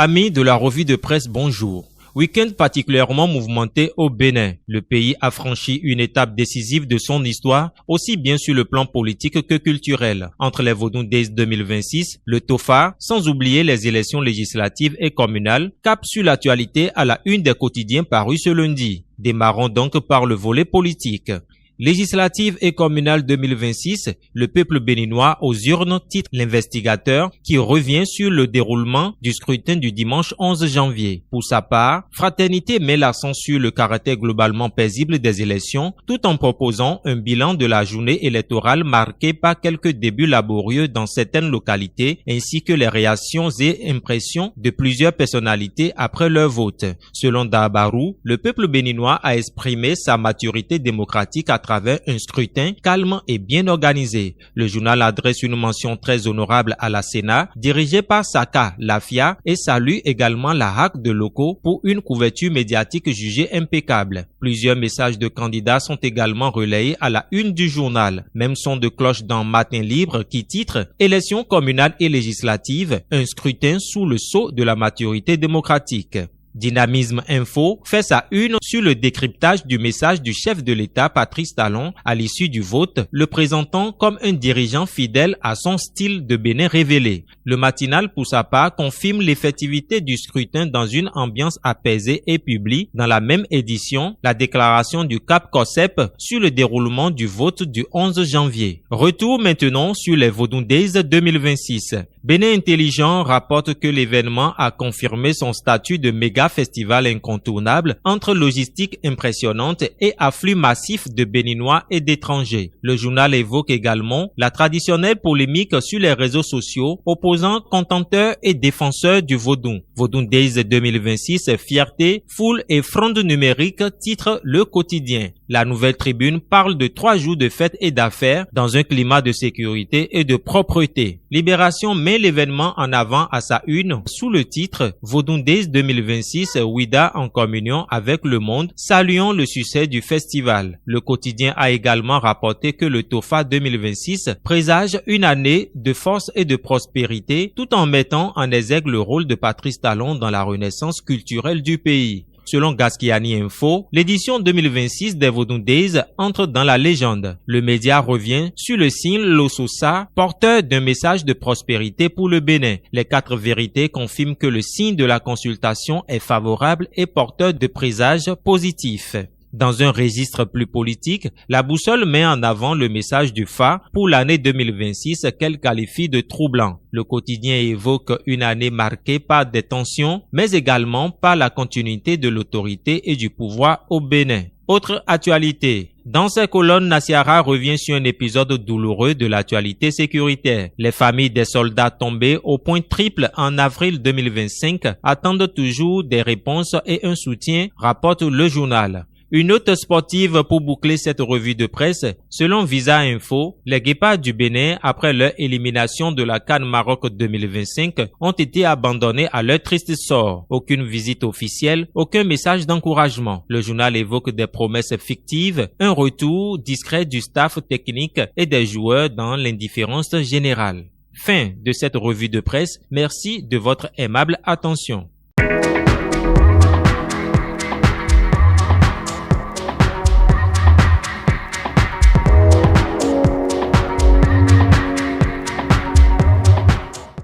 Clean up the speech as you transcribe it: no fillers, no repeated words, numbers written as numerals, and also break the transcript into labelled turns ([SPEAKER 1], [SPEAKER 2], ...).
[SPEAKER 1] Amis de la revue de presse, bonjour. Week-end particulièrement mouvementé au Bénin. Le pays a franchi une étape décisive de son histoire, aussi bien sur le plan politique que culturel. Entre les Vodou Days 2026, le TOFA, sans oublier les élections législatives et communales, cap sur l'actualité à la une des quotidiens parus ce lundi. Démarrons donc par le volet politique. Législative et communale 2026, le peuple béninois aux urnes titre l'investigateur qui revient sur le déroulement du scrutin du dimanche 11 janvier. Pour sa part, Fraternité met l'accent sur le caractère globalement paisible des élections tout en proposant un bilan de la journée électorale marqué par quelques débuts laborieux dans certaines localités ainsi que les réactions et impressions de plusieurs personnalités après leur vote. Selon Dabarou, le peuple béninois a exprimé sa maturité démocratique à travers un scrutin calme et bien organisé. Le journal adresse une mention très honorable à la Sénat, dirigée par Saka Lafia, et salue également la HAC de locaux pour une couverture médiatique jugée impeccable. Plusieurs messages de candidats sont également relayés à la une du journal. Même son de cloche dans Matin Libre qui titre « Élections communales et législatives, un scrutin sous le sceau de la maturité démocratique ». Dynamisme Info fait sa une sur le décryptage du message du chef de l'État Patrice Talon à l'issue du vote, le présentant comme un dirigeant fidèle à son style de Bénin révélé. Le matinal, pour sa part, confirme l'effectivité du scrutin dans une ambiance apaisée et publie, dans la même édition, la déclaration du Cap COSEP sur le déroulement du vote du 11 janvier. Retour maintenant sur les Vodou Days 2026. Bénin Intelligent rapporte que l'événement a confirmé son statut de méga festival incontournable entre logistique impressionnante et afflux massif de Béninois et d'étrangers. Le journal évoque également la traditionnelle polémique sur les réseaux sociaux opposant contenteurs et défenseurs du vaudou. Vodou Days 2026, fierté, foule et fronde numérique, titre Le Quotidien. La Nouvelle Tribune parle de 3 jours de fêtes et d'affaires dans un climat de sécurité et de propreté. Libération met l'événement en avant à sa une sous le titre Vodou Days 2026, Ouida en communion avec le monde, saluant le succès du festival. Le quotidien a également rapporté que le TOFA 2026 présage une année de force et de prospérité tout en mettant en exergue le rôle de Patrice Talon dans la renaissance culturelle du pays. Selon Gaskiani Info, l'édition 2026 des Vodou Days entre dans la légende. Le média revient sur le signe Lososa, porteur d'un message de prospérité pour le Bénin. Les 4 vérités confirment que le signe de la consultation est favorable et porteur de présages positifs. Dans un registre plus politique, la boussole met en avant le message du FA pour l'année 2026 qu'elle qualifie de troublant. Le quotidien évoque une année marquée par des tensions, mais également par la continuité de l'autorité et du pouvoir au Bénin. Autre actualité. Dans ses colonnes, Nassiara revient sur un épisode douloureux de l'actualité sécuritaire. Les familles des soldats tombés au point triple en avril 2025 attendent toujours des réponses et un soutien, rapporte le journal. Une note sportive pour boucler cette revue de presse. Selon Visa Info, les Guépards du Bénin, après leur élimination de la CAN Maroc 2025, ont été abandonnés à leur triste sort. Aucune visite officielle, aucun message d'encouragement. Le journal évoque des promesses fictives, un retour discret du staff technique et des joueurs dans l'indifférence générale. Fin de cette revue de presse. Merci de votre aimable attention.